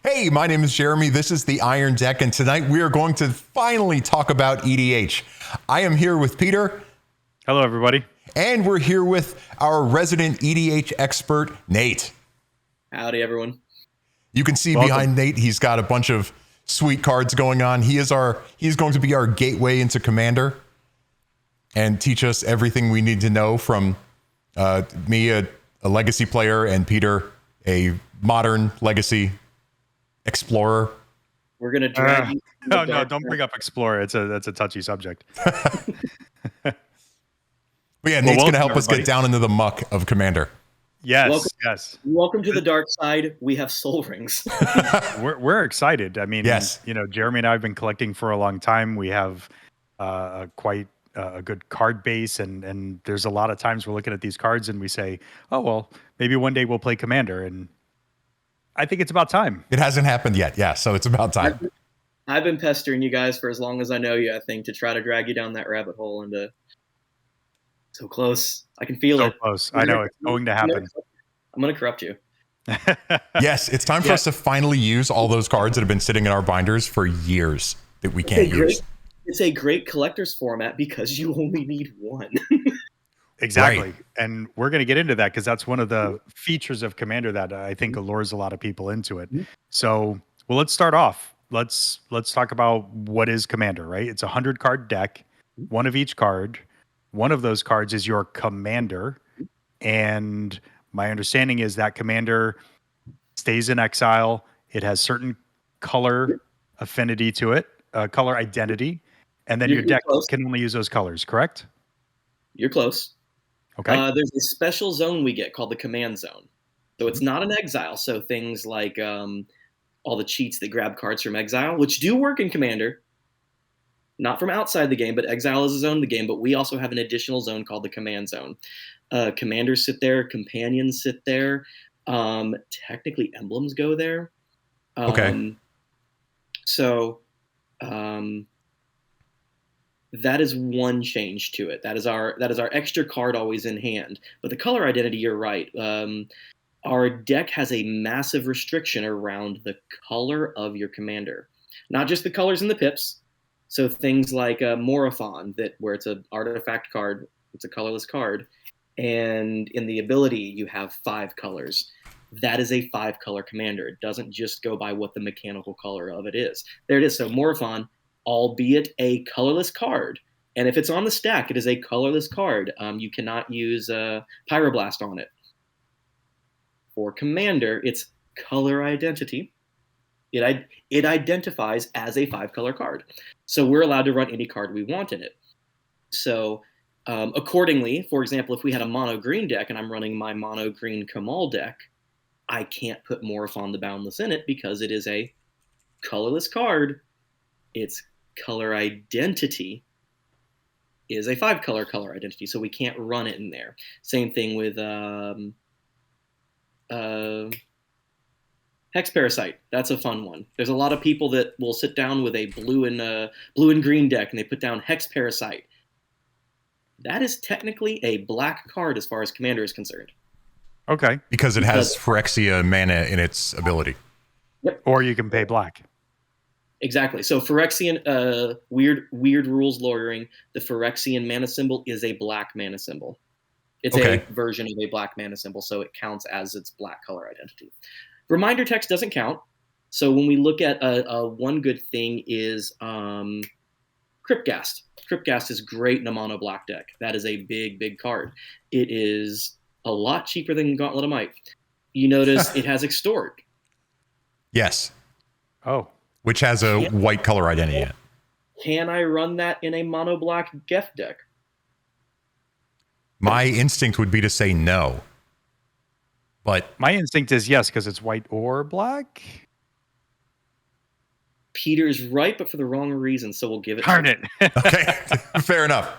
Hey, my name is Jeremy. This is the Iron Deck, and tonight we are going to finally talk about EDH. I am here with Peter. Hello, everybody. And we're here with our resident EDH expert, Nate. Howdy, everyone. You can see behind Nate, he's got a bunch of sweet cards going on. He's going to be our gateway into Commander and teach us everything we need to know from me, a legacy player, and Peter, a modern legacy explorer. We're gonna drag you. No, don't bring up explorer. That's a touchy subject. But yeah, Nate's going to help us get down into the muck of Commander. Yes, Welcome to the dark side. We have soul rings. we're excited. I mean, yes. Jeremy and I have been collecting for a long time. We have quite a good card base, and there's a lot of times we're looking at these cards and we say, oh, well, maybe one day we'll play Commander. And I think it's about time. It hasn't happened yet. Yeah, so it's about time. I've been pestering you guys for as long as I know you, I think, to try to drag you down that rabbit hole. And so close. I can feel it. So close. I know it's going to happen. I'm going to corrupt you. Yes, it's time for us to finally use all those cards that have been sitting in our binders for years that we can't use. It's a great collector's format because you only need one. Exactly. Right. And we're going to get into that because that's one of the features of Commander that I think allures a lot of people into it. So, well, let's start off. Let's talk about what is Commander, right? It's a 100-card deck, one of each card. One of those cards is your commander. And my understanding is that commander stays in exile. It has certain color affinity to it, color identity. And then your deck can only use those colors, correct? You're close. Okay. There's a special zone we get called the command zone. So it's not an exile. So things like all the cheats that grab cards from exile, which do work in Commander, not from outside the game, but exile is a zone in the game. But we also have an additional zone called the command zone. Commanders sit there. Companions sit there. Technically, emblems go there. Okay. So that is one change to it. That is our extra card always in hand. But the color identity, you're right. Our deck has a massive restriction around the color of your commander, not just the colors in the pips. So things like Morophon, where it's an artifact card, it's a colorless card, and in the ability you have 5 colors. That is a 5-color commander. It doesn't just go by what the mechanical color of it is. There it is. So Morophon, albeit a colorless card, and if it's on the stack, it is a colorless card. You cannot use Pyroblast on it. For Commander, it's color identity. It identifies as a 5-color card. So we're allowed to run any card we want in it. So accordingly, for example, if we had a mono green deck and I'm running my mono green Kamal deck, I can't put Morophon the Boundless in it because it is a colorless card. Its color identity is a 5-color color identity, so we can't run it in there. Same thing with Hex Parasite. That's a fun one. There's a lot of people that will sit down with a blue and green deck and they put down Hex Parasite. That is technically a black card as far as Commander is concerned. Okay. Because it has Phyrexia mana in its ability. Yep. Or you can pay black. Exactly. So Phyrexian, weird rules lawyering. The Phyrexian mana symbol is a black mana symbol. It's a version of a black mana symbol, so it counts as its black color identity. Reminder text doesn't count. So when we look at one good thing is Cryptghast. Cryptghast is great in a mono black deck. That is a big card. It is a lot cheaper than Gauntlet of Might. You notice it has Extort. Yes. Oh. Which has a white color identity in it. Can I run that in a mono black Geth deck? My instinct would be to say no. But my instinct is yes, because it's white or black. Peter's right, but for the wrong reason, so we'll give it. Darn it. Okay, fair enough.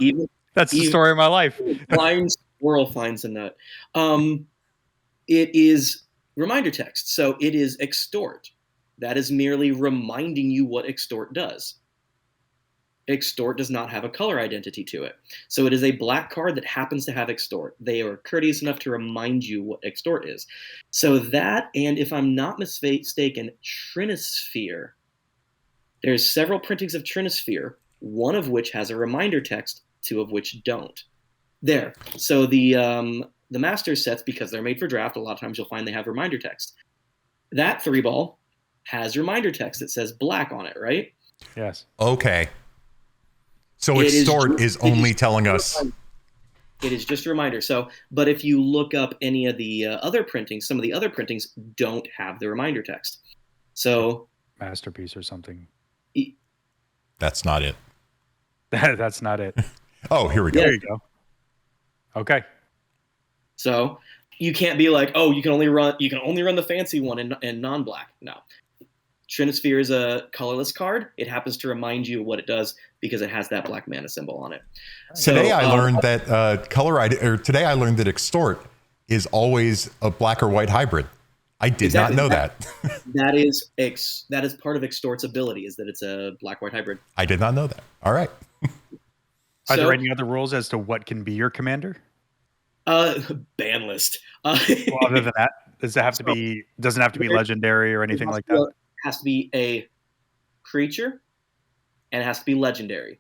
That's the story of my life. Blind squirrel finds a nut. It is reminder text, so it is Extort. That is merely reminding you what Extort does. Extort does not have a color identity to it. So it is a black card that happens to have Extort. They are courteous enough to remind you what Extort is. So that, and if I'm not mistaken, Trinisphere. There's several printings of Trinisphere, one of which has a reminder text, two of which don't. There. So the master sets, because they're made for draft, a lot of times you'll find they have reminder text. That 3-ball has reminder text that says black on it, right? Yes. Okay. So Extort is only telling us. It is just a reminder. So, but if you look up any of the other printings, some of the other printings don't have the reminder text. So, Masterpiece or something. That's not it. That's not it. Oh, here we go. Yeah. There you go. Okay. So you can't be like, oh, you can only run the fancy one in non-black. No. Trinisphere is a colorless card. It happens to remind you what it does because it has that black mana symbol on it. Today I learned that today I learned that Extort is always a black or white hybrid. I did not know that. That is part of Extort's ability, is that it's a black-white hybrid. I did not know that. All right. Are there any other rules as to what can be your commander? Ban list. Well, other than that, doesn't have to be legendary or anything like that? It has to be a creature, and it has to be legendary.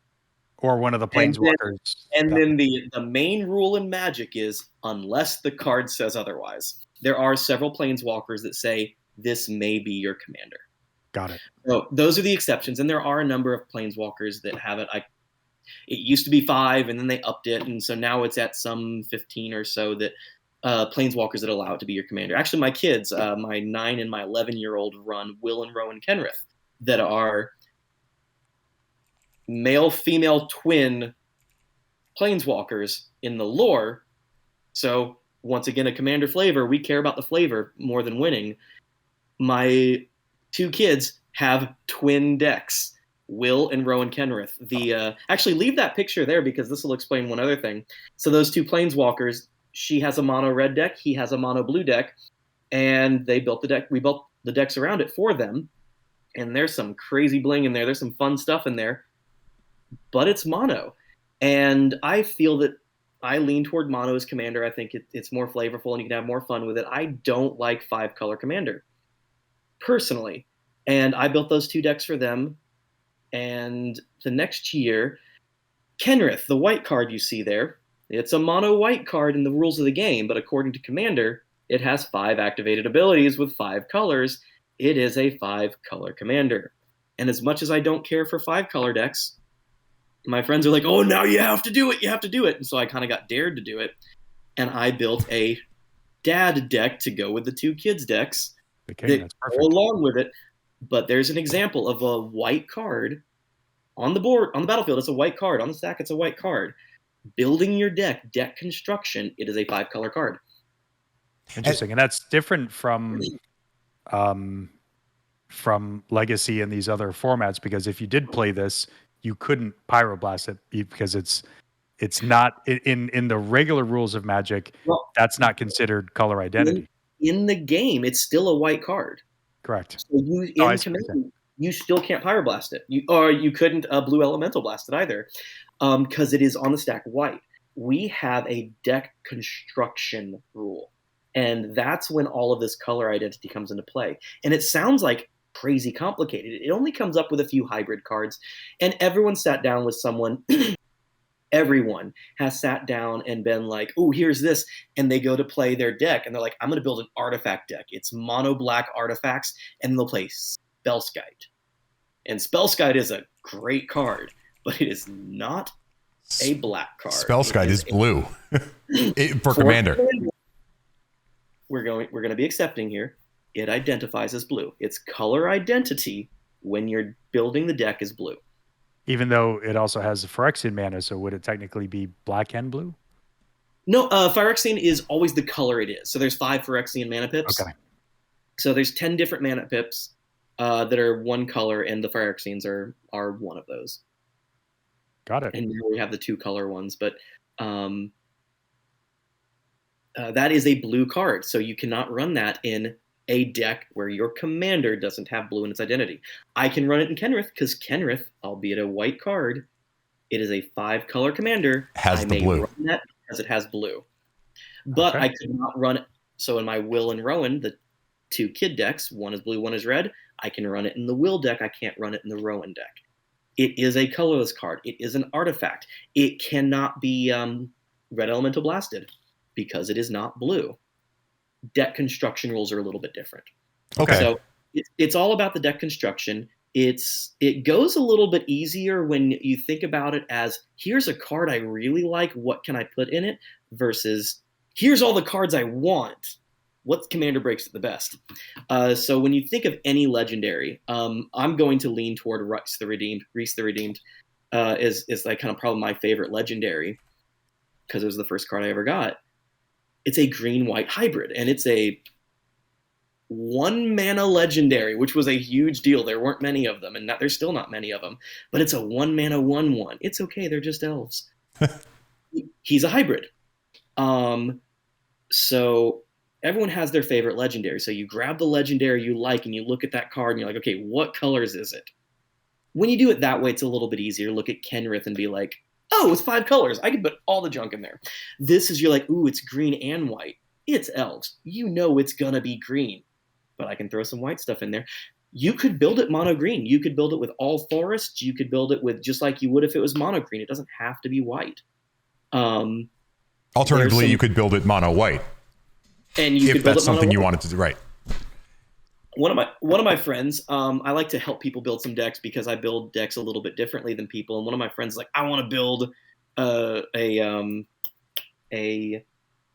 Or one of the planeswalkers. And then the main rule in Magic is, unless the card says otherwise. There are several planeswalkers that say, this may be your commander. Got it. So those are the exceptions, and there are a number of planeswalkers that have it. It used to be 5, and then they upped it, and so now it's at some 15 or so that planeswalkers that allow it to be your commander. Actually, my kids, my 9 and my 11-year-old, run Will and Rowan Kenrith that are male-female twin planeswalkers in the lore. So once again, a commander flavor. We care about the flavor more than winning. My 2 kids have twin decks. Will and Rowan Kenrith. Actually, leave that picture there because this will explain one other thing. So those 2 planeswalkers, she has a mono red deck, he has a mono blue deck, and they built the deck. We built the decks around it for them, and there's some crazy bling in there. There's some fun stuff in there, but it's mono, and I feel that I lean toward mono as commander. I think it's more flavorful and you can have more fun with it. I don't like 5-color commander personally, and I built those 2 decks for them. And the next year, Kenrith, the white card you see there, it's a mono white card in the rules of the game, but according to Commander, it has 5 activated abilities with 5 colors. It is a 5-color commander. And as much as I don't care for 5-color decks, my friends are like, oh, now you have to do it. You have to do it. And so I kind of got dared to do it. And I built a dad deck to go with the 2 kids' decks that go along with it. But there's an example of a white card on the board, on the battlefield. It's a white card. On the stack, it's a white card. Building your deck construction, it is a 5-color card. Interesting. And that's different from Legacy and these other formats, because if you did play this, you couldn't pyroblast it because it's not in the regular rules of Magic. Well, that's not considered color identity. In the game, it's still a white card. Correct. So you still can't pyroblast it. You couldn't blue elemental blast it either, because it is on the stack white. We have a deck construction rule, and that's when all of this color identity comes into play. And it sounds like crazy complicated. It only comes up with a few hybrid cards, and everyone sat down with someone. Everyone has sat down and been like, oh, here's this. And they go to play their deck, and they're like, I'm going to build an artifact deck. It's mono black artifacts, and they'll play Spellskite. And Spellskite is a great card, but it is not a black card. Spellskite is blue for Commander. We're going to be accepting here. It identifies as blue. Its color identity when you're building the deck is blue. Even though it also has Phyrexian mana, so would it technically be black and blue? No, Phyrexian is always the color it is. So there's 5 Phyrexian mana pips. Okay. So there's 10 different mana pips that are one color, and the Phyrexians are one of those. Got it. And now we have the 2 color ones, but that is a blue card. So you cannot run that in a deck where your commander doesn't have blue in its identity. I can run it in Kenrith because Kenrith, albeit a white card, It is a 5-color commander. Has the blue. Run that because it has blue. But I could not run it. So in my Will and Rowan, the 2 kid decks, one is blue, one is red, I can run it in the Will deck. I can't run it in the Rowan deck. It is a colorless card. It is an artifact. It cannot be red elemental blasted because it is not blue. Deck construction rules are a little bit different. Okay. So it's all about the deck construction. It goes a little bit easier when you think about it as, here's a card I really like, what can I put in it, versus here's all the cards I want. What commander breaks it the best? So when you think of any legendary, I'm going to lean toward Reese the Redeemed. Is like kind of probably my favorite legendary because it was the first card I ever got. It's a green-white hybrid, and it's a 1-mana legendary, which was a huge deal. There weren't many of them, and there's still not many of them. But it's a 1-mana 1/1. It's okay. They're just elves. He's a hybrid. So everyone has their favorite legendary. So you grab the legendary you like, and you look at that card, and you're like, okay, what colors is it? When you do it that way, it's a little bit easier. Look at Kenrith and be like, oh, it's 5 colors. I can put all the junk in there. This is, you're like, ooh, it's green and white. It's elves. You know it's going to be green. But I can throw some white stuff in there. You could build it mono green. You could build it with all forests. You could build it with just like you would if it was mono green. It doesn't have to be white. Alternatively, you could build it mono white. And you if that's something you wanted to do, right? One of my friends, I like to help people build some decks because I build decks a little bit differently than people. And one of my friends is like, I want to build a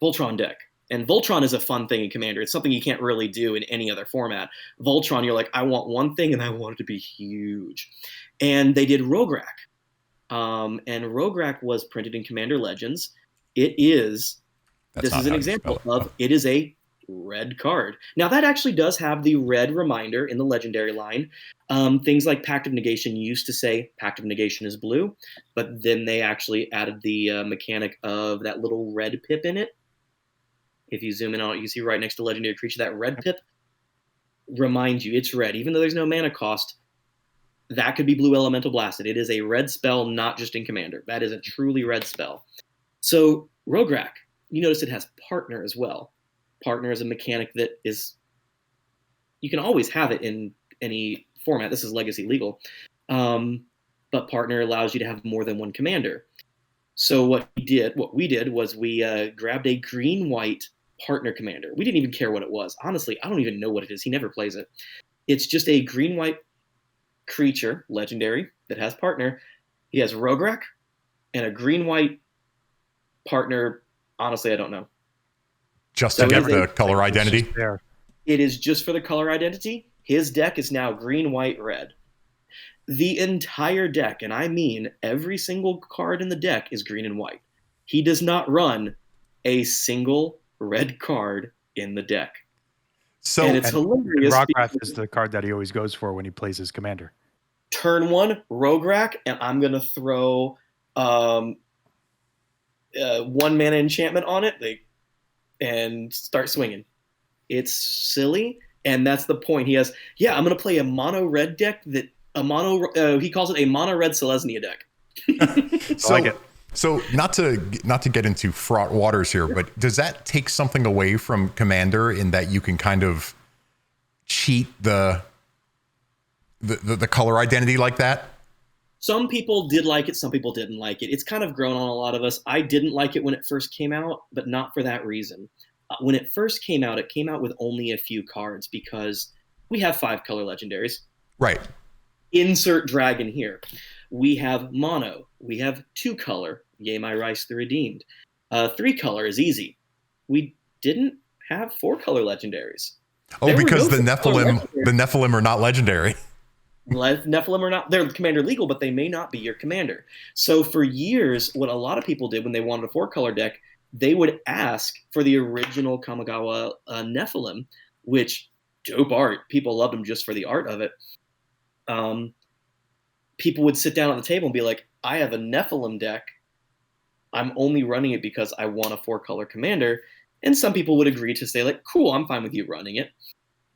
Voltron deck. And Voltron is a fun thing in Commander. It's something you can't really do in any other format. Voltron, you're like, I want one thing and I want it to be huge. And they did Rograk. And Rograk was printed in Commander Legends. It is, this is an example of, it is a red card. Now that actually does have the red reminder in the legendary line. Things like Pact of Negation used to say Pact of Negation is blue, but then they actually added the mechanic of that little red pip in it. If you zoom in on it, you see right next to legendary creature, that red pip reminds you it's red. Even though there's no mana cost, that could be blue elemental blasted. It is a red spell, not just in Commander. That is a truly red spell. So Rograk, you notice it has partner as well. Partner is a mechanic that is, you can always have it in any format. This is legacy legal. But partner allows you to have more than one commander. So what we did was we grabbed a green-white partner commander. We didn't even care what it was. Honestly, I don't even know what it is. He never plays it. It's just a green-white creature, legendary, that has partner. He has Rograk and a green-white partner. Honestly, I don't know. Just to get the color identity? It is just for the color identity. His deck is now green, white, red. The entire deck, and I mean every single card in the deck, is green and white. He does not run a single red card in the deck. So and it's hilarious. Rograk is the card that he always goes for when he plays his commander. Turn 1, Rograk, and I'm going to throw 1 mana enchantment on it and start swinging. It's silly, and that's the point. He has, I'm going to play a mono red deck he calls it a mono red Selesnya deck. So, I like it. So not to get into fraught waters here, but does that take something away from Commander in that you can kind of cheat the color identity like that? Some people did like it, some people didn't like it. It's kind of grown on a lot of us. I didn't like it when it first came out, but not for that reason. When it first came out, it came out with only a few cards because we have 5 color legendaries. Right. Insert dragon here. We have mono. We have 2 color. Yea, my Rice the Redeemed. 3 color is easy. We didn't have 4 color legendaries. Oh, because the Nephilim are not legendary. Nephilim are not, they're commander legal, but they may not be your commander. So for years, what a lot of people did when they wanted a 4-color deck, they would ask for the original Kamigawa Nephilim, which, dope art. People loved them just for the art of it. People would sit down at the table and be like, I have a Nephilim deck. I'm only running it because I want a 4-color commander. And some people would agree to say, like, cool, I'm fine with you running it.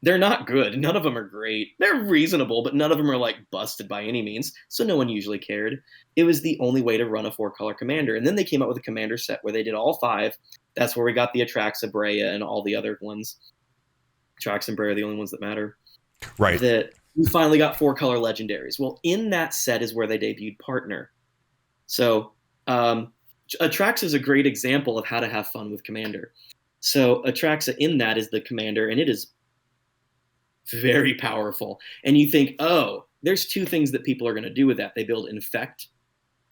They're not good. None of them are great. They're reasonable, but none of them are like busted by any means. So no one usually cared. It was the only way to run a 4-color commander. And then they came out with a commander set where they did all 5. That's where we got the Atraxa, Brea, and all the other ones. Atraxa and Brea are the only ones that matter. Right. That we finally got 4-color legendaries. Well, in that set is where they debuted Partner. So Atraxa is a great example of how to have fun with Commander. So Atraxa in that is the Commander, and it is very powerful. And you think, oh, there's 2 things that people are going to do with that. They build Infect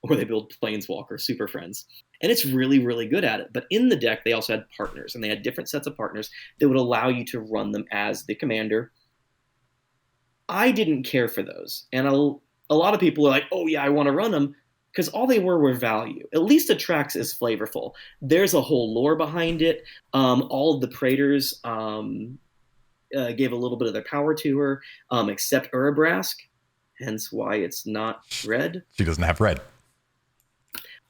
or they build Planeswalker, Super Friends. And it's really, really good at it. But in the deck, they also had partners, and they had different sets of partners that would allow you to run them as the commander. I didn't care for those. And a lot of people are like, oh, yeah, I want to run them, because all they were value. At least Atraxa is flavorful. There's a whole lore behind it. All of the Praetors gave a little bit of their power to her, except Urabrask, hence why it's not red. She doesn't have red.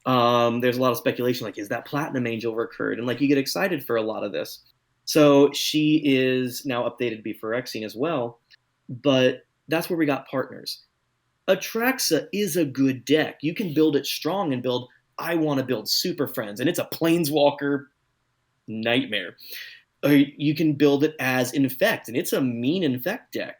There's a lot of speculation, like, is that Platinum Angel recurred? And like, you get excited for a lot of this. So she is now updated to be Phyrexian as well, but that's where we got partners. Atraxa is a good deck. You can build it strong and build, I want to build Super Friends, and it's a Planeswalker nightmare. Or you can build it as Infect, and it's a mean Infect deck.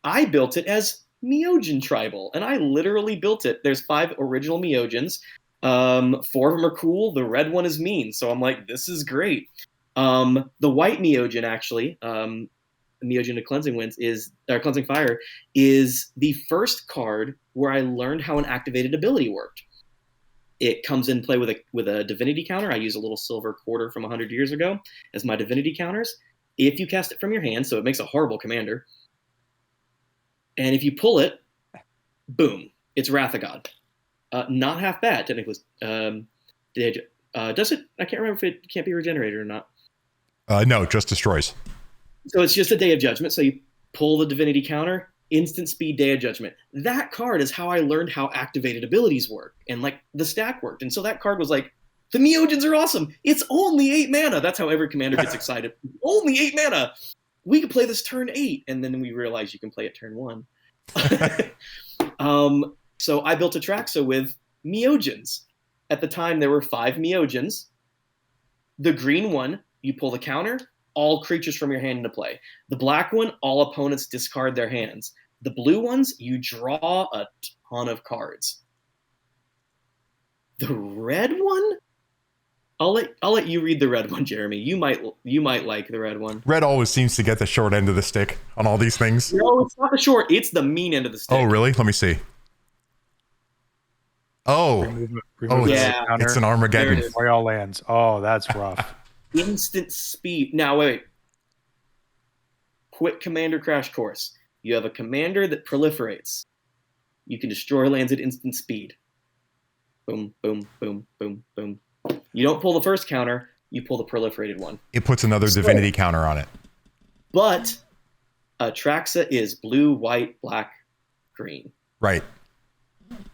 I built it as Meogen Tribal, and I literally built it. There's 5 original Meogens. 4 of them are cool. The red one is mean, so I'm like, this is great. The white Meogen, actually, Meogen to Cleansing Winds Cleansing Fire, is the first card where I learned how an activated ability worked. It comes in play with a divinity counter. I use a little silver quarter from 100 years ago as my divinity counters. If you cast it from your hand, so it makes a horrible commander. And if you pull it, boom, it's Wrath of God. Not half bad, technically. Does it? I can't remember if it can't be regenerated or not. No, just destroys. So it's just a Day of Judgment. So you pull the divinity counter, instant speed, Day of Judgment. That card is how I learned how activated abilities work and like the stack worked. And so that card was like, the Meogens are awesome. It's only 8 mana. That's how every commander gets excited. Only 8 mana. We could play this turn 8. And then we realized you can play it turn 1. So I built Atraxa with Meogens. At the time, there were 5 Meogens. The green one, you pull the counter, all creatures from your hand into play. The black one, all opponents discard their hands. The blue ones, you draw a ton of cards. The red one? I'll let you read the red one, Jeremy. You might like the red one. Red always seems to get the short end of the stick on all these things. No, it's not the short. It's the mean end of the stick. Oh, really? Let me see. Oh, yeah. It's an Armageddon. Destroy all lands. Oh, that's rough. Instant speed. Now, wait. Quick commander crash course. You have a commander that proliferates. You can destroy lands at instant speed. Boom, boom, boom, boom, boom. You don't pull the first counter. You pull the proliferated one. It puts another divinity counter on it. But Atraxa is blue, white, black, green. Right.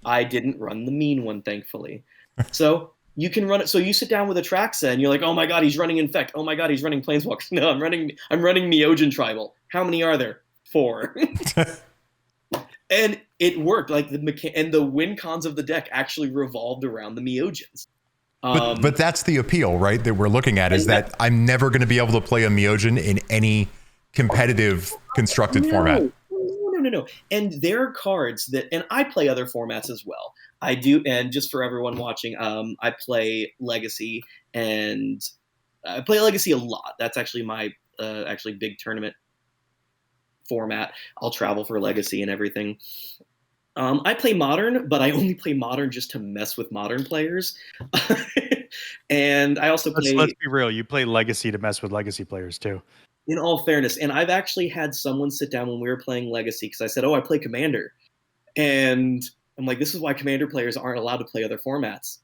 I didn't run the mean one, thankfully. So you can run it. So you sit down with Atraxa and you're like, oh my god, he's running Infect. Oh my god, he's running Planeswalkers. No, I'm running Meogen Tribal. How many are there? 4. And it worked. Like and the win cons of the deck actually revolved around the Meogens. But that's the appeal, right? That we're looking at is that I'm never going to be able to play a Meogen in any competitive constructed format. No. And there are cards that, and I play other formats as well. I do, and just for everyone watching, I play Legacy, and I play Legacy a lot. That's actually my big tournament format. I'll travel for Legacy and everything. I play Modern, but I only play Modern just to mess with Modern players. And I also play... Let's be real. You play Legacy to mess with Legacy players, too. In all fairness. And I've actually had someone sit down when we were playing Legacy, because I said, I play Commander. And I'm like, this is why Commander players aren't allowed to play other formats.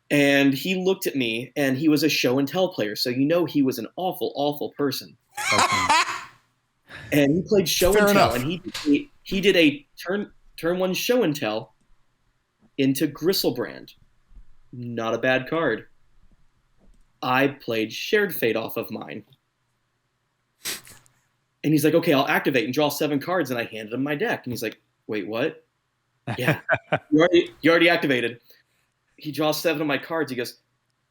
And he looked at me, and he was a show and tell player. So he was an awful, awful person. And he played show and tell. And he did a turn 1 show and tell into Gristlebrand. Not a bad card. I played Shared Fate off of mine. And he's like, okay, I'll activate and draw 7 cards. And I handed him my deck. And he's like, wait, what? Yeah, you already activated. He draws 7 of my cards. He goes,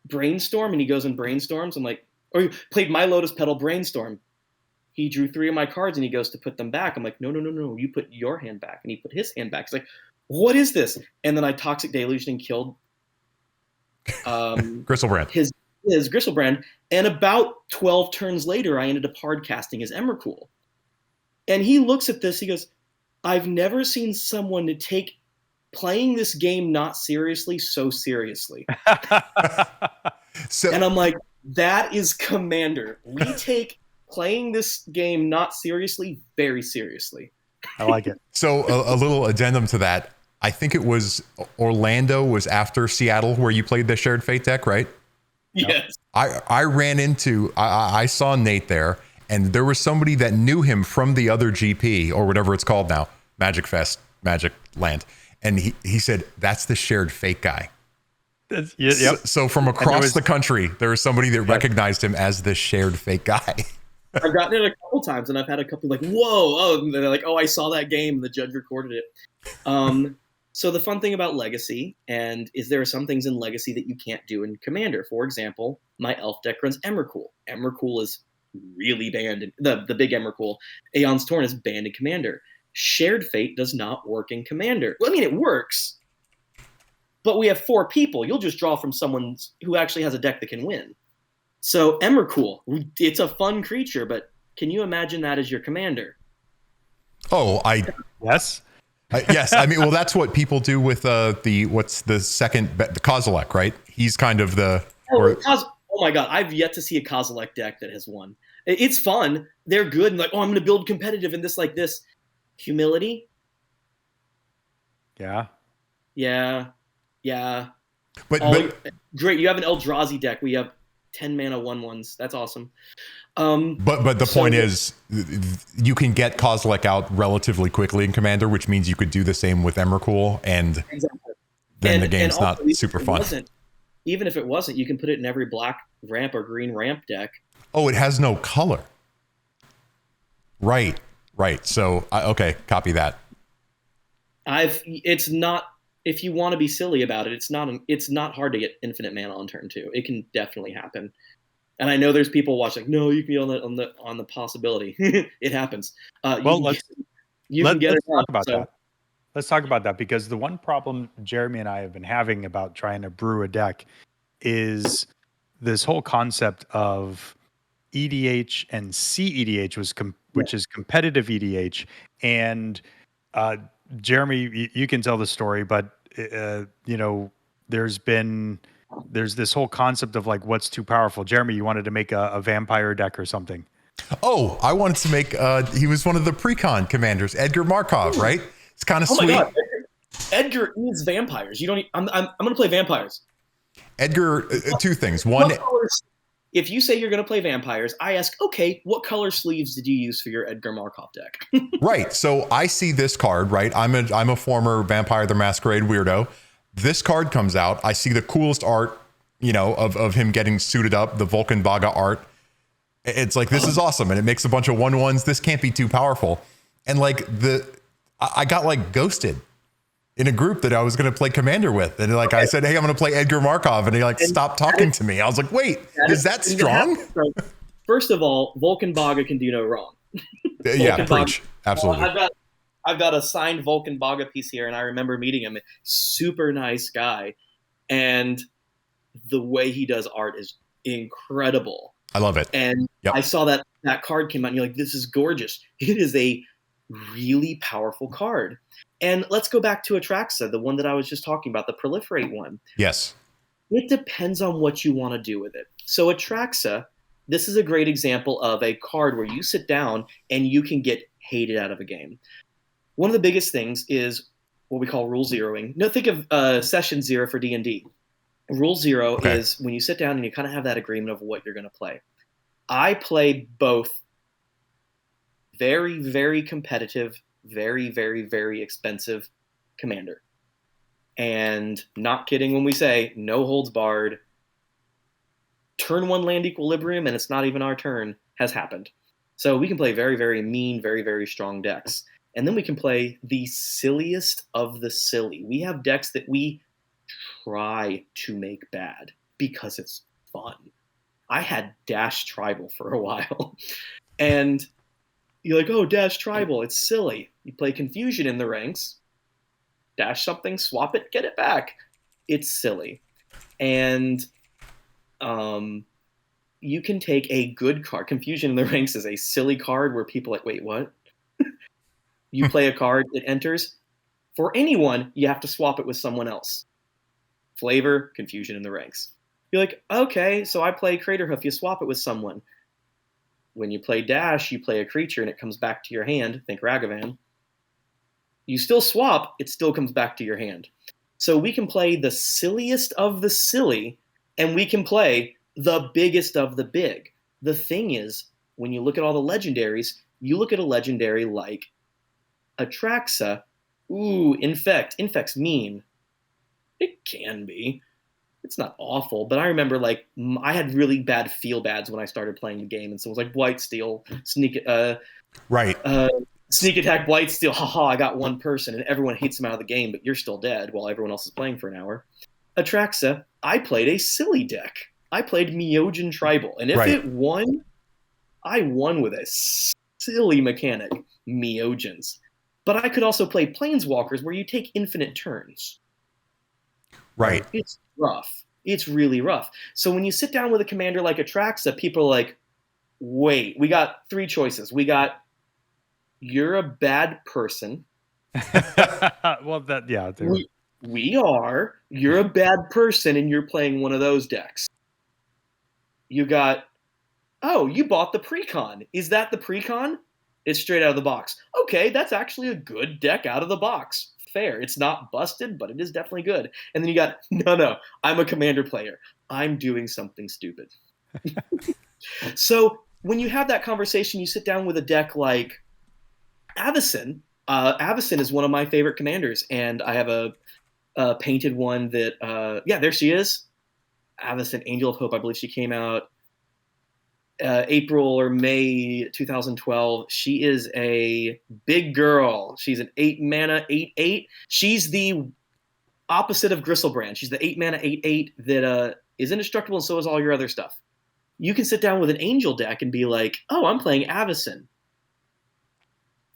brainstorm. And he goes and brainstorms. I'm like, or he played My Lotus Petal brainstorm. He drew 3 of my cards and he goes to put them back. I'm like, no. You put your hand back. And he put his hand back. He's like, what is this? And then I Toxic Delusion and killed Gristlebrand. His Gristlebrand. And about 12 turns later, I ended up hard casting his Emrakul. And he looks at this. He goes, I've never seen someone to take playing this game not seriously so seriously. And I'm like, that is Commander. We take playing this game not seriously very seriously. I like it. So a little addendum to that. I think it was Orlando was after Seattle where you played the Shared Fate deck, right? Yes. I ran into, I saw Nate there, and there was somebody that knew him from the other GP or whatever it's called now, Magic Fest, Magic Land. And he said, that's the Shared Fate guy. Yep. So from across the country, there was somebody that recognized him as the Shared Fate guy. I've gotten it a couple times, and I've had a couple like, whoa, and they're like, oh, I saw that game, and the judge recorded it. So the fun thing about Legacy, and is there are some things in Legacy that you can't do in Commander. For example, my Elf deck runs Emrakul. Emrakul is really banned. The big Emrakul. Aeon's Torn is banned in Commander. Shared Fate does not work in Commander. Well, I mean, it works, but we have 4 people. You'll just draw from someone who actually has a deck that can win. So Emrakul, it's a fun creature, but can you imagine that as your commander? Oh, yes. Yes. I mean, well, that's what people do with what's the second, the Kozilek, right? He's kind of the. Oh my God, I've yet to see a Kozilek deck that has won. It's fun. They're good and like, oh, I'm going to build competitive and this like this. Humility. Yeah. But great. You have an Eldrazi deck. We have 10 mana 1/1s. That's awesome. But the point is, you can get Kozilek out relatively quickly in Commander, which means you could do the same with Emrakul, and then the game's not super fun. Even if it wasn't, you can put it in every black ramp or green ramp deck. Oh, it has no color. Right. So, okay, copy that. It's not. If you want to be silly about it, it's not hard to get infinite mana on turn 2. It can definitely happen. And I know there's people watching like, no, you can be on the possibility. It happens. Let's talk about that. Let's talk about that, because the one problem Jeremy and I have been having about trying to brew a deck is this whole concept of EDH and CEDH, which is competitive EDH. And Jeremy, you can tell the story, but there's this whole concept of like what's too powerful. Jeremy, you wanted to make a vampire deck or something. Oh, I wanted to make he was one of the pre-con commanders, Edgar Markov, right? It's kind of sweet. My God. Edgar needs vampires. I'm going to play vampires. Edgar, 2 things. One, if you say you're going to play vampires, I ask, okay, what color sleeves did you use for your Edgar Markov deck? Right. So I see this card, right? I'm a former Vampire the Masquerade weirdo. This card comes out. I see the coolest art, of him getting suited up, the Vulcan Vaga art. It's like, this is awesome. And it makes a bunch of 1/1s. This can't be too powerful. And like I got like ghosted in a group that I was going to play Commander with. And like, I said, hey, I'm going to play Edgar Markov. And he like stopped talking to me. I was like, wait, is that strong? First of all, Vulcan Vaga can do no wrong. Yeah, preach. Absolutely. I've got a signed Vulcan Vaga piece here, and I remember meeting him. Super nice guy. And the way he does art is incredible. I love it. And I saw that card came out, and you're like, this is gorgeous. It is a really powerful card. And let's go back to Atraxa, the one that I was just talking about, the Proliferate one. Yes. It depends on what you want to do with it. So Atraxa, this is a great example of a card where you sit down and you can get hated out of a game. One of the biggest things is what we call rule zeroing. No, think of session 0 for D&D. Rule 0 is when you sit down and you kind of have that agreement of what you're going to play. I play both very, very competitive, very, very, very expensive Commander. And not kidding when we say no holds barred. Turn 1 land equilibrium, and it's not even our turn, has happened. So we can play very, very mean, very, very strong decks. And then we can play the silliest of the silly. We have decks that we try to make bad because it's fun. I had Dash Tribal for a while. And you're like, oh, Dash Tribal, it's silly. You play Confusion in the ranks, dash something, swap it, get it back. It's silly. And you can take a good card. Confusion in the ranks is a silly card where people are like, wait, what? You play a card that enters. For anyone, you have to swap it with someone else. Flavor, Confusion in the ranks. You're like, okay, so I play Craterhoof, you swap it with someone. When you play Dash, you play a creature and it comes back to your hand. Think Ragavan. You still swap, it still comes back to your hand. So we can play the silliest of the silly, and we can play the biggest of the big. The thing is, when you look at all the legendaries, you look at a legendary like Atraxa. Ooh, Infect. Infect's mean. It can be. It's not awful, but I remember like I had really bad feel bads when I started playing the game, and so it was like Blightsteel, sneak attack, Blightsteel. Haha, I got one person, and everyone hates him out of the game, but you're still dead while everyone else is playing for an hour. Atraxa, I played a silly deck. I played Myojin Tribal, and if it won, I won with a silly mechanic, Myojins. But I could also play Planeswalkers where you take infinite turns. Right. It's rough. It's really rough. So when you sit down with a commander like Atraxa, people are like, wait, we got three choices. We got, you're a bad person. Well, We are. You're a bad person and you're playing one of those decks. You got, oh, you bought the Precon. Is that the Precon? It's straight out of the box. Okay, that's actually a good deck out of the box. Fair. It's not busted, but it is definitely good. And then you got, no, I'm a commander player. I'm doing something stupid. So when you have that conversation, you sit down with a deck like Avacyn. Avacyn is one of my favorite commanders, and I have a painted one that, there she is. Avacyn, Angel of Hope. I believe she came out April or May 2012. She is a big girl. She's an 8 mana 8/8. She's the opposite of Gristlebrand. She's the 8 mana 8/8 that is indestructible, and so is all your other stuff. You can sit down with an Angel deck and be like, oh, I'm playing Avacyn.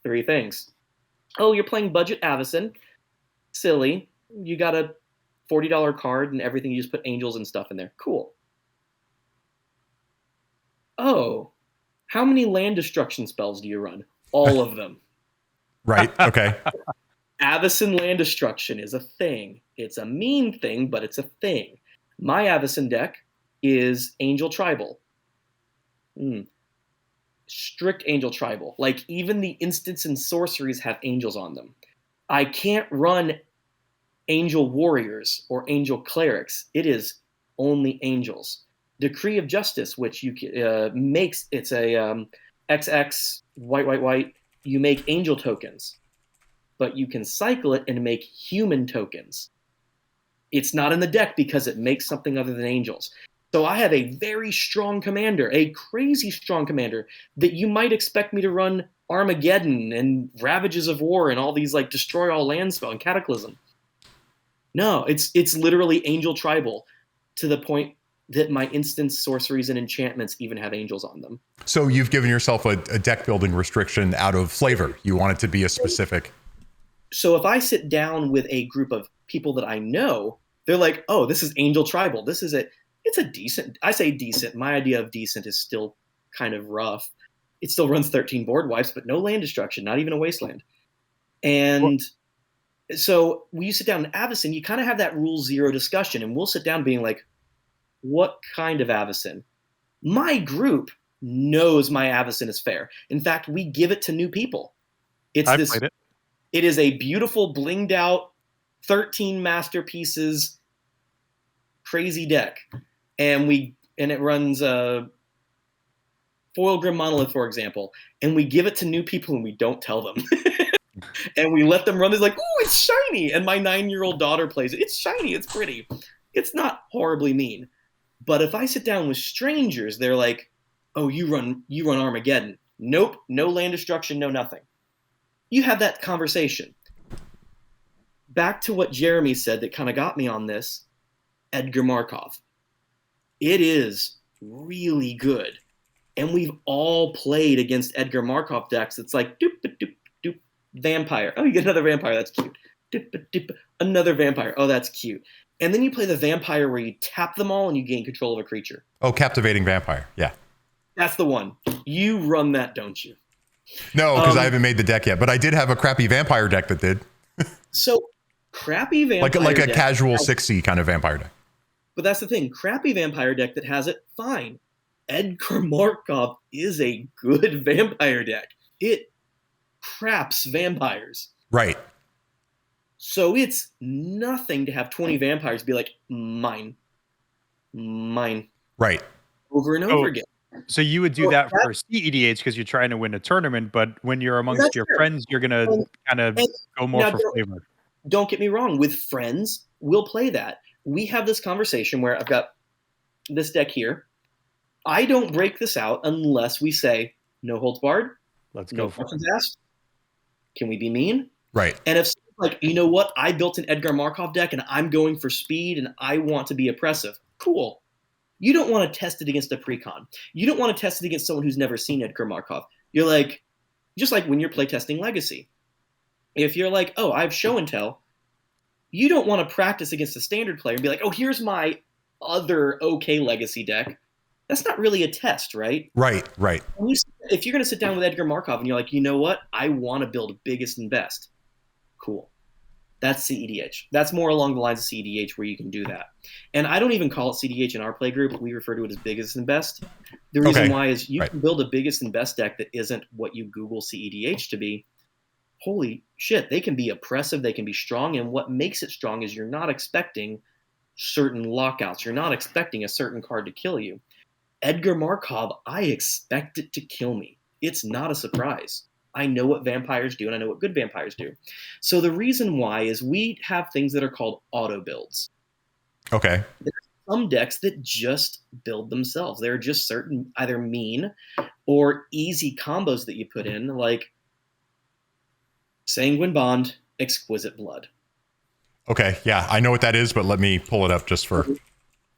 3 things. Oh, you're playing budget Avacyn. Silly. You got a $40 card and everything. You just put angels and stuff in there. Cool. Oh, how many land destruction spells do you run? All of them. Right. Okay. Avacyn land destruction is a thing. It's a mean thing, but it's a thing. My Avacyn deck is Angel Tribal. Strict Angel Tribal. Like, even the instants and sorceries have angels on them. I can't run Angel Warriors or Angel Clerics. It is only angels. Decree of Justice, which you makes, it's a XX white. You make angel tokens, but you can cycle it and make human tokens. It's not in the deck because it makes something other than angels. So I have a very strong commander, a crazy strong commander that you might expect me to run Armageddon and Ravages of War and all these like destroy all land spell and Cataclysm. No, it's literally Angel Tribal to the point that my instants, sorceries, and enchantments even have angels on them. So you've given yourself a deck building restriction out of flavor. You want it to be a specific. So if I sit down with a group of people that I know, they're like, oh, this is Angel Tribal. It's a decent, I say decent. My idea of decent is still kind of rough. It still runs 13 board wipes, but no land destruction, not even a wasteland. And so when you sit down in Avacyn, you kind of have that rule 0 discussion, and we'll sit down being like, what kind of Avacyn? My group knows my Avacyn is fair. In fact, we give it to new people. I've played it. It is a beautiful, blinged out, 13 masterpieces, crazy deck. And it runs Foil Grim Monolith, for example. And we give it to new people and we don't tell them. And we let them run. It's like, ooh, it's shiny. And my 9-year-old daughter plays it. It's shiny. It's pretty. It's not horribly mean. But if I sit down with strangers, they're like, oh, you run Armageddon. Nope, no land destruction, no nothing. You have that conversation. Back to what Jeremy said that kind of got me on this, Edgar Markov. It is really good. And we've all played against Edgar Markov decks. It's like, doop, doop, doop, vampire. Oh, you get another vampire. That's cute. Doop, doop, another vampire. Oh, that's cute. And then you play the vampire where you tap them all and you gain control of a creature. Oh, Captivating Vampire. Yeah. That's the one. You run that, don't you? No, because I haven't made the deck yet. But I did have a crappy vampire deck that did. So, crappy vampire like a deck casual 6C kind of vampire deck. But that's the thing. Crappy vampire deck that has it, fine. Edgar Markov is a good vampire deck. It craps vampires. Right. So it's nothing to have 20 vampires be like, mine. Right. Over and over again. So you would do that for CEDH because you're trying to win a tournament, but when you're amongst your friends, you're going to kind of go more for flavor. Don't get me wrong. With friends, we'll play that. We have this conversation where I've got this deck here. I don't break this out unless we say, no holds barred. Let's no go for questions asked. Can we be mean? Right. And if like, you know what? I built an Edgar Markov deck and I'm going for speed and I want to be oppressive. Cool. You don't want to test it against a precon. You don't want to test it against someone who's never seen Edgar Markov. You're like, just like when you're playtesting Legacy. If you're like, oh, I have show and tell, you don't want to practice against a standard player and be like, oh, here's my other okay Legacy deck. That's not really a test, right? Right. If you're going to sit down with Edgar Markov and you're like, you know what? I want to build biggest and best. Cool. That's CEDH. That's more along the lines of CEDH where you can do that. And I don't even call it CEDH in our play group. We refer to it as biggest and best. The reason why is you can build a biggest and best deck that isn't what you Google CEDH to be. Holy shit, they can be oppressive, they can be strong, and what makes it strong is you're not expecting certain lockouts. You're not expecting a certain card to kill you. Edgar Markov, I expect it to kill me. It's not a surprise. I know what vampires do, and I know what good vampires do. So the reason why is we have things that are called auto builds. Okay. There are some decks that just build themselves. There are just certain either mean or easy combos that you put in, like Sanguine Bond, Exquisite Blood. Okay, yeah, I know what that is, but let me pull it up just for...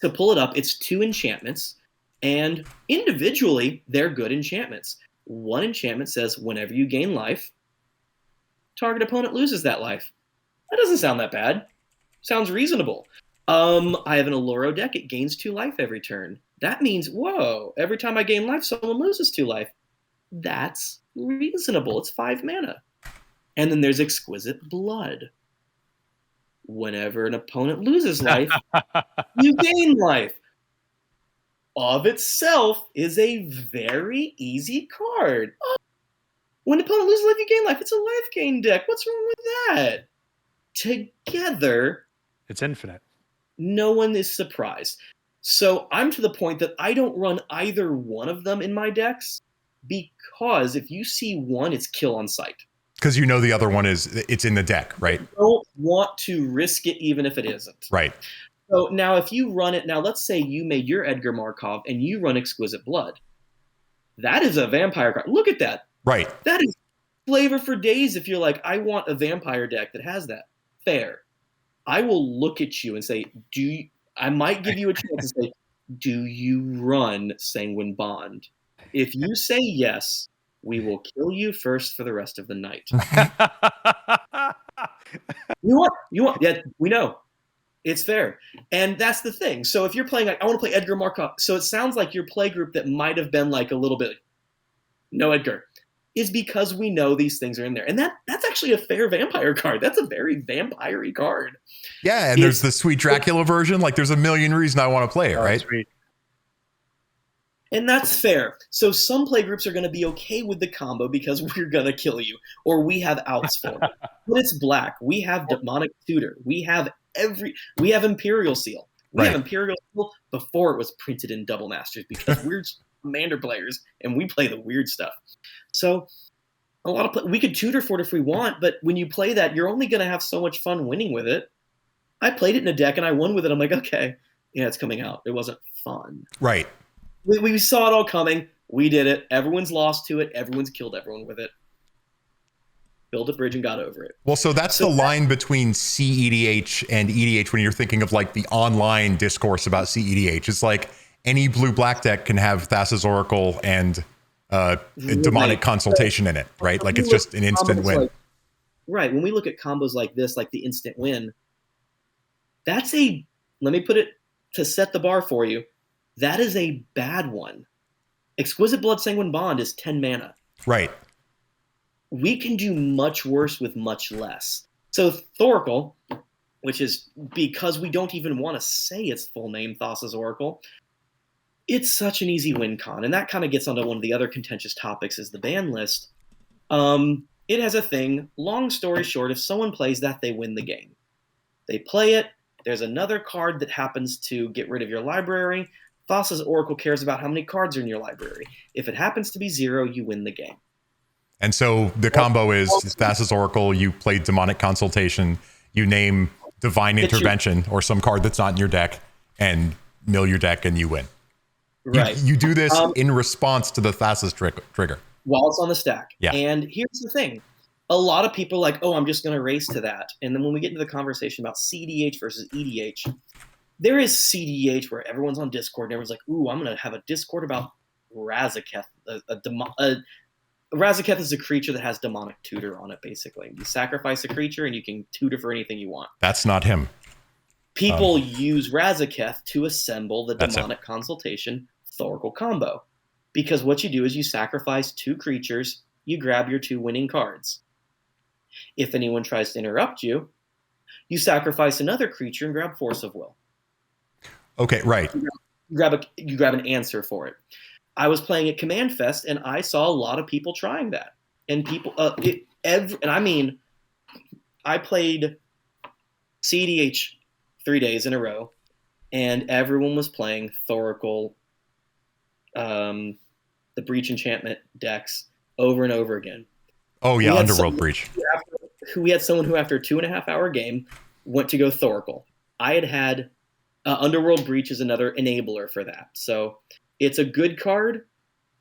To pull it up, it's 2 enchantments, and individually, they're good enchantments. One enchantment says, whenever you gain life, target opponent loses that life. That doesn't sound that bad. Sounds reasonable. I have an Alluro deck. It gains 2 life every turn. That means, whoa, every time I gain life, someone loses 2 life. That's reasonable. It's 5 mana. And then there's Exquisite Blood. Whenever an opponent loses life, you gain life. Of itself is a very easy card. Oh, when an opponent loses life, you gain life. It's a life gain deck. What's wrong with that? Together, it's infinite. No one is surprised. So I'm to the point that I don't run either one of them in my decks because if you see one, it's kill on sight. Because you know the other one it's in the deck, right? I don't want to risk it even if it isn't. Right. So now if you run it, now let's say you made your Edgar Markov and you run Exquisite Blood. That is a vampire card. Look at that. Right. That is flavor for days if you're like, I want a vampire deck that has that. Fair. I will look at you and say, I might give you a chance to say, do you run Sanguine Bond? If you say yes, we will kill you first for the rest of the night. You want? Yeah, we know. It's fair. And that's the thing. So if you're playing, like, I want to play Edgar Markov. So it sounds like your play group that might have been like a little bit, no Edgar, is because we know these things are in there. And that's actually a fair vampire card. That's a very vampire-y card. Yeah, and there's the sweet Dracula version. Like, there's a million reasons I want to play it, right? Sweet. And that's fair. So some play groups are going to be okay with the combo because we're going to kill you, or we have outs for it. But it's black. We have Demonic Tutor. We have Imperial Seal. We have Imperial Seal before it was printed in Double Masters because we're Commander players and we play the weird stuff. So a lot of we could tutor for it if we want, but when you play that, you're only going to have so much fun winning with it. I played it in a deck and I won with it. I'm like, okay, yeah, it's coming out. It wasn't fun. Right. We saw it all coming. We did it. Everyone's lost to it. Everyone's killed everyone with it. Built a bridge and got over it. Well, so that's the line between CEDH and EDH when you're thinking of like the online discourse about CEDH. It's like any blue-black deck can have Thassa's Oracle and Demonic Consultation in it, right? Like it's just an instant win. Right. When we look at combos like this, like the instant win, let me put it to set the bar for you. That is a bad one. Exquisite Blood Sanguine Bond is 10 mana. Right. We can do much worse with much less. So Thoracle, which is because we don't even want to say its full name, Thassa's Oracle, it's such an easy win con. And that kind of gets onto one of the other contentious topics is the ban list. It has a thing, long story short, if someone plays that, they win the game. They play it, there's another card that happens to get rid of your library. Thassa's Oracle cares about how many cards are in your library. If it happens to be 0, you win the game. And so the combo is Thassa's Oracle, you play Demonic Consultation, you name Divine Intervention or some card that's not in your deck, and mill your deck and you win. Right. You do this in response to the Thassa's trigger. While it's on the stack. Yeah. And here's the thing. A lot of people are like, oh, I'm just going to race to that. And then when we get into the conversation about CDH versus EDH, there is CDH where everyone's on Discord and everyone's like, ooh, I'm going to have a Discord about Razaketh. Razaketh is a creature that has demonic tutor on it, basically. You sacrifice a creature and you can tutor for anything you want. That's not him. People use Razaketh to assemble the Demonic Consultation Thoracle combo. Because what you do is you sacrifice 2 creatures, you grab your 2 winning cards. If anyone tries to interrupt you, you sacrifice another creature and grab Force of Will. Okay, right. You grab an answer for it. I was playing at Command Fest, and I saw a lot of people trying that. And people, I played CDH 3 days in a row, and everyone was playing Thoracle, the Breach Enchantment decks over and over again. Oh yeah, Underworld Breach. We had someone who, after a 2.5-hour game, went to go Thoracle. I had Underworld Breach is another enabler for that. So it's a good card.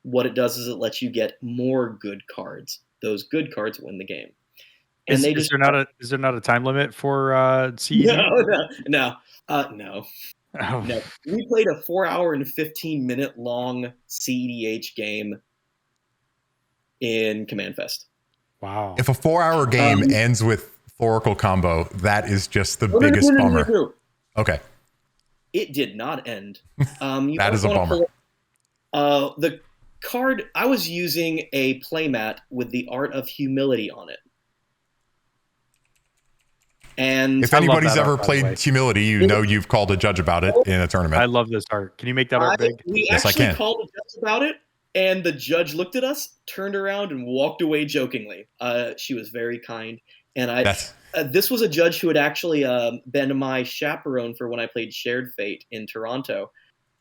What it does is it lets you get more good cards. Those good cards win the game. And is there not a time limit for CED? No. Oh. No. We played a 4-hour and 15-minute long CEDH game in Command Fest. Wow. If a 4-hour game ends with Thoracle combo, that is just the biggest bummer. No. Okay. It did not end. That is a bummer. The card, I was using a playmat with the Art of Humility on it. And if anybody's ever played Humility, you know you've called a judge about it in a tournament. I love this art. Can you make that art big? Yes, I can. Called a judge about it, and the judge looked at us, turned around, and walked away jokingly. She was very kind. And this was a judge who had actually been my chaperone for when I played Shared Fate in Toronto.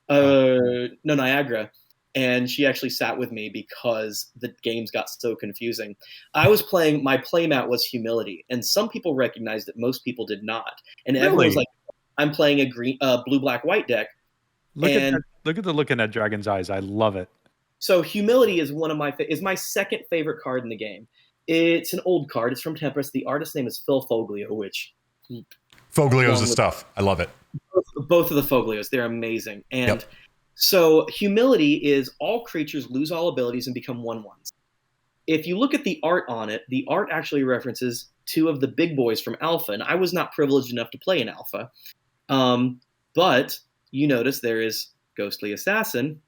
Niagara. And she actually sat with me because the games got so confusing. My playmat was Humility, and some people recognized it, most people did not. And everyone was like, I'm playing a blue, black, white deck. Look at the look in that dragon's eyes. I love it. So Humility is is my second favorite card in the game. It's an old card. It's from Tempest. The artist's name is Phil Foglio, which... Foglio's the stuff. I love it. Both of the Foglios. They're amazing. And so Humility is all creatures lose all abilities and become 1/1s. If you look at the art on it, the art actually references 2 of the big boys from Alpha, and I was not privileged enough to play in Alpha. But you notice there is Ghostly Assassin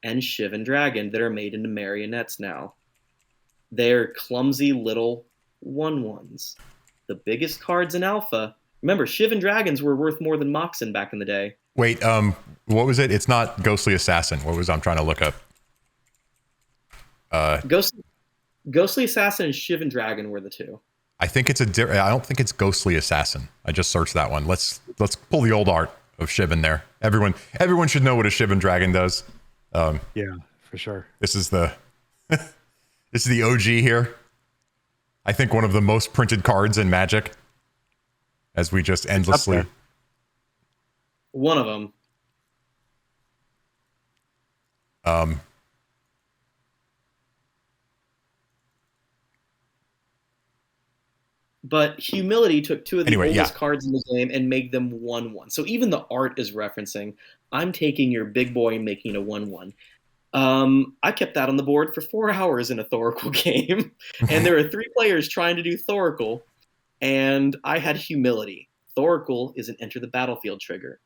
and Shivan Dragon that are made into marionettes now. They're clumsy little 1/1s. The biggest cards in Alpha. Remember, Shivan Dragons were worth more than Moxen back in the day. Wait, what was it? It's not Ghostly Assassin. I'm trying to look up? Ghostly Assassin and Shivan Dragon were the 2. I think I don't think it's Ghostly Assassin. I just searched that one. Let's pull the old art of Shivan there. Everyone should know what a Shivan Dragon does. Yeah, for sure. This is the this is the OG here. I think one of the most printed cards in Magic. As we just endlessly. One of them. But Humility took two of the oldest yeah. cards in the game and made them 1/1. So even the art is referencing, I'm taking your big boy and making it a 1/1. I kept that on the board for 4 hours in a Thoracle game. And there were 3 players trying to do Thoracle, and I had Humility. Thoracle is an enter the battlefield trigger.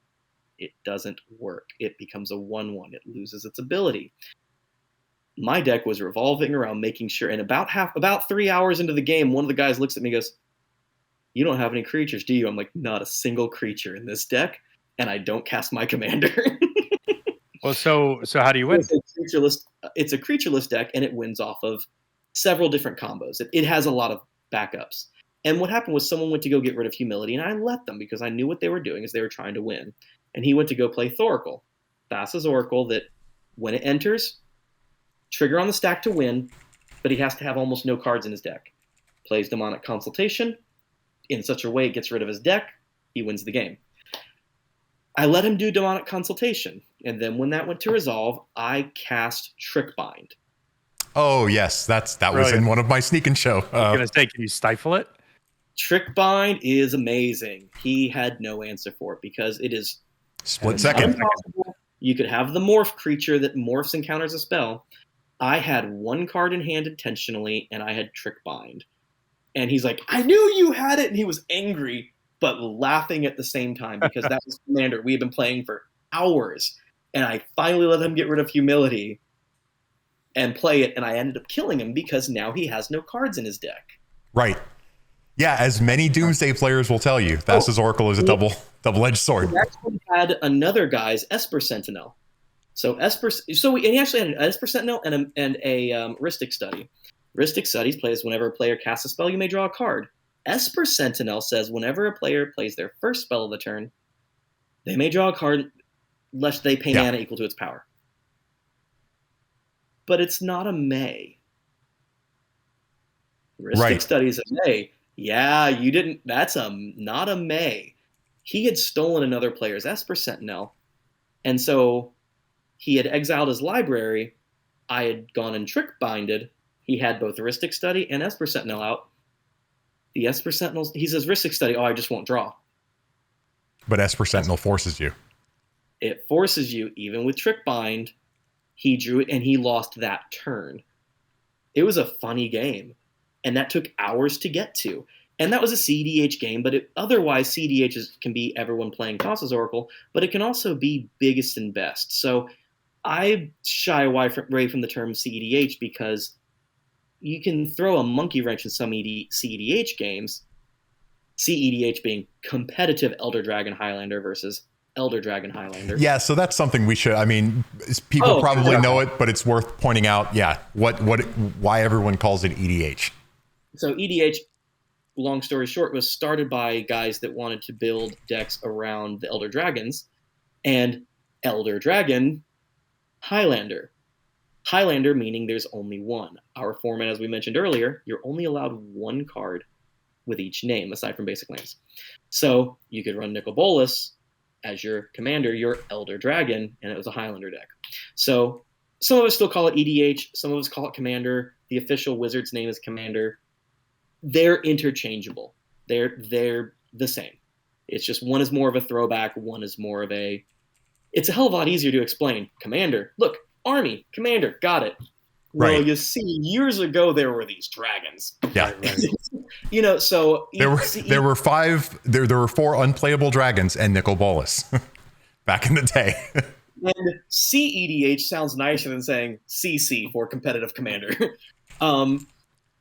It doesn't work. It becomes a 1/1. It loses its ability. My deck was revolving around making sure, and about 3 hours into the game, one of the guys looks at me and goes, "You don't have any creatures, do you?" I'm like, "Not a single creature in this deck, and I don't cast my commander." Well, so how do you win? It's a creatureless deck, and it wins off of several different combos. It has a lot of backups. And what happened was someone went to go get rid of Humility, and I let them because I knew what they were doing is they were trying to win. And he went to go play Thoracle. Thassa's Oracle that when it enters, trigger on the stack to win, but he has to have almost no cards in his deck. Plays Demonic Consultation in such a way it gets rid of his deck, he wins the game. I let him do Demonic Consultation, and then when that went to resolve, I cast Trickbind. Oh yes, that was in one of my sneak and show. I was gonna say, can you stifle it? Trickbind is amazing. He had no answer for it because it is split second. Impossible. You could have the morph creature that morphs and counters a spell. I had 1 card in hand intentionally, and I had Trickbind. And he's like, "I knew you had it," and he was angry, but laughing at the same time because that was Commander. We had been playing for hours, and I finally let him get rid of Humility and play it, and I ended up killing him because now he has no cards in his deck. Right. Yeah, as many Doomsday players will tell you, Thassa's Oracle is a double-edged sword. He actually had another guy's Esper Sentinel. And he actually had an Esper Sentinel and a Rhystic Study. Rhystic Studies plays whenever a player casts a spell, you may draw a card. Esper Sentinel says whenever a player plays their first spell of the turn, they may draw a card lest they pay mana equal to its power. But it's not a May. Rhystic Studies a May. Yeah, you didn't. That's not a May. He had stolen another player's Esper Sentinel, and so he had exiled his library. I had gone and Trickbinded. He had both Rhystic Study and Esper Sentinel out. The Esper Sentinels, he says Rhystic Study, I just won't draw. But Esper Sentinel forces you. It forces you, even with Trickbind. He drew it, and he lost that turn. It was a funny game, and that took hours to get to. And that was a CDH game, but otherwise CDH can be everyone playing Thassa's Oracle, but it can also be biggest and best. So I shy away from the term CDH because you can throw a monkey wrench in some CEDH games, CEDH being competitive Elder Dragon Highlander versus Elder Dragon Highlander. Yeah, so that's something we should, people probably know it, but it's worth pointing out, why everyone calls it EDH. So EDH, long story short, was started by guys that wanted to build decks around the Elder Dragons, and Elder Dragon, Highlander. Highlander meaning there's only one. Our format, as we mentioned earlier, you're only allowed 1 card with each name, aside from basic lands. So you could run Nicol Bolas as your commander, your Elder Dragon, and it was a Highlander deck. So some of us still call it EDH, some of us call it Commander. The official Wizard's name is Commander. They're interchangeable. They're the same. It's just one is more of a throwback, one is more of a... It's a hell of a lot easier to explain. Commander, look, army, commander, got it. Right. Well, you see, years ago there were these dragons. Yeah. So there were 4 unplayable dragons and Nicol Bolas back in the day. And CEDH sounds nicer than saying CC for competitive commander.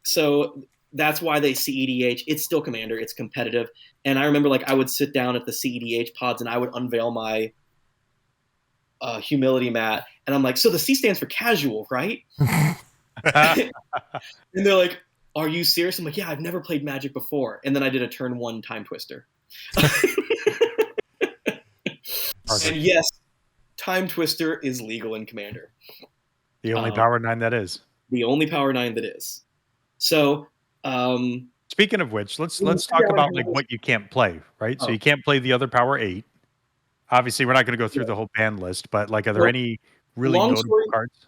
So that's why they CEDH. It's still commander. It's competitive. And I remember I would sit down at the CEDH pods and I would unveil my humility mat. And I'm like, so the C stands for casual, right? And they're like, are you serious? I'm like, yeah, I've never played Magic before. And then I did a turn 1 time twister. And yes, time twister is legal in Commander. The only power 9 that is. The only power 9 that is. So, speaking of which, let's talk about what you can't play, right? So you can't play the other power 8. Obviously, we're not going to go through the whole ban list, but are there any really notable cards?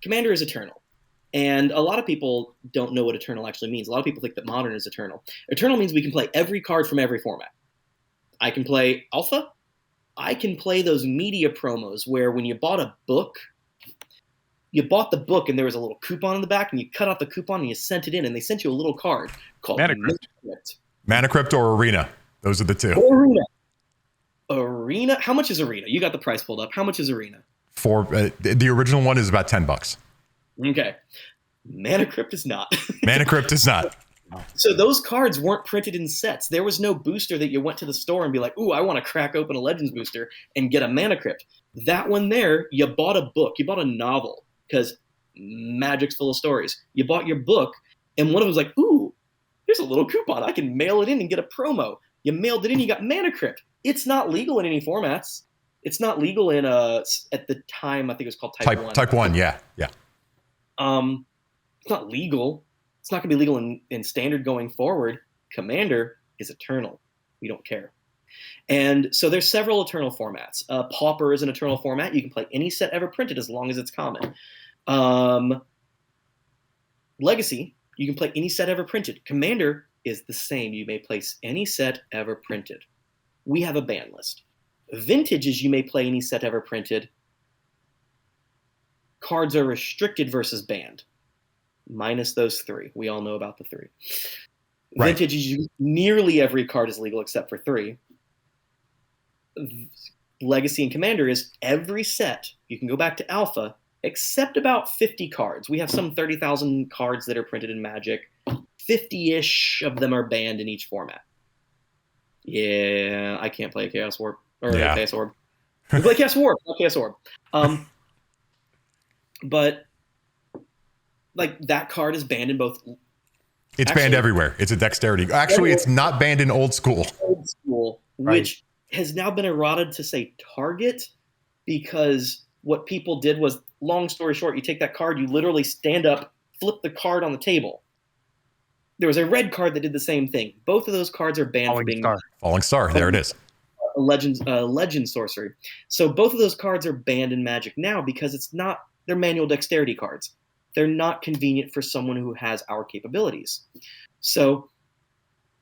Commander is eternal. And a lot of people don't know what Eternal actually means. A lot of people think that Modern is Eternal. Eternal means we can play every card from every format. I can play Alpha. I can play those media promos where when you bought a book, you bought the book and there was a little coupon in the back, and you cut out the coupon and you sent it in, and they sent you a little card called Mana Crypt. Mana Crypt or Arena. Those are the two. Arena. How much is Arena? You got the price pulled up. How much is Arena? For the original one is about $10. Okay. Mana Crypt is not. Mana Crypt is not. So those cards weren't printed in sets. There was no booster that you went to the store and be like, ooh, I want to crack open a Legends booster and get a Mana Crypt. That one there, you bought a book. You bought a novel because Magic's full of stories. You bought your book, and one of them was like, ooh, here's a little coupon. I can mail it in and get a promo. You mailed it in, you got Mana Crypt. It's not legal in any formats. It's not legal in at the time, I think it was called Type 1. Type 1, yeah. It's not legal. It's not going to be legal in Standard going forward. Commander is Eternal. We don't care. And so there's several Eternal formats. Pauper is an Eternal format. You can play any set ever printed as long as it's common. Legacy, you can play any set ever printed. Commander is the same. You may place any set ever printed. We have a ban list. Vintage is you may play any set ever printed. Cards are restricted versus banned. Minus those three. We all know about the three. Right. Vintage is nearly every card is legal except for three. Legacy and Commander is every set. You can go back to Alpha, except about 50 cards. We have some 30,000 cards that are printed in Magic. 50-ish of them are banned in each format. Yeah, I can't play a Chaos Warp. Or a Chaos Orb. We play Chaos Warp, not Chaos Orb. But like that card is banned in both. It's banned everywhere. It's a dexterity. Actually, it's not banned in Old School. Old School, which has now been eroded to say Target, because what people did was, long story short, you take that card, you literally stand up, flip the card on the table. There was a red card that did the same thing. Both of those cards are banned for being Falling Star. There it is. Legend sorcery. So both of those cards are banned in Magic now because they're manual dexterity cards. They're not convenient for someone who has our capabilities. So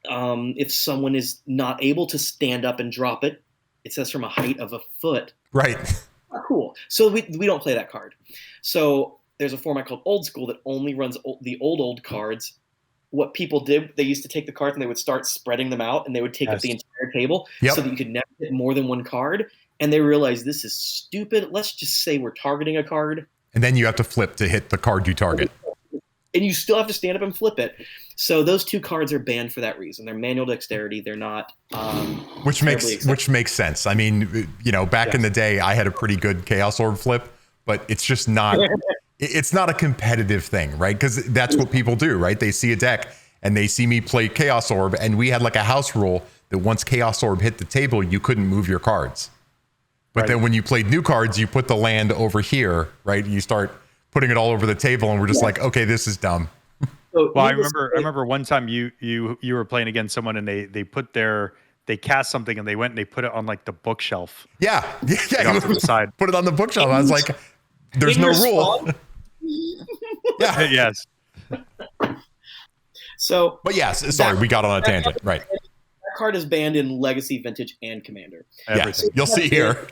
if someone is not able to stand up and drop it, it says from a height of a foot. Right. Not cool. So we don't play that card. So there's a format called Old School that only runs the old cards. What people did, they used to take the cards and they would start spreading them out, and they would take up the entire table so that you could never hit more than one card. And they realized this is stupid. Let's just say we're targeting a card. And then you have to flip to hit the card you target. And you still have to stand up and flip it. So those two cards are banned for that reason. They're manual dexterity. They're not. Which makes sense. I mean, back in the day, I had a pretty good Chaos Orb flip, but it's just not. It's not a competitive thing, right? Because that's what people do, right? They see a deck and they see me play Chaos Orb, and we had like a house rule that once Chaos Orb hit the table, you couldn't move your cards. But then when you played new cards, you put the land over here, right? You start putting it all over the table, and we're just like, okay, this is dumb. Well, I remember one time you were playing against someone, and they cast something, and they went and they put it on like the bookshelf. Yeah. Off to the side. Put it on the bookshelf. I was like, there's no rule. Yeah. Yes. So, but yes, sorry, we got on a tangent. Right. That card is banned in Legacy, Vintage, and Commander. Yes, you'll see here.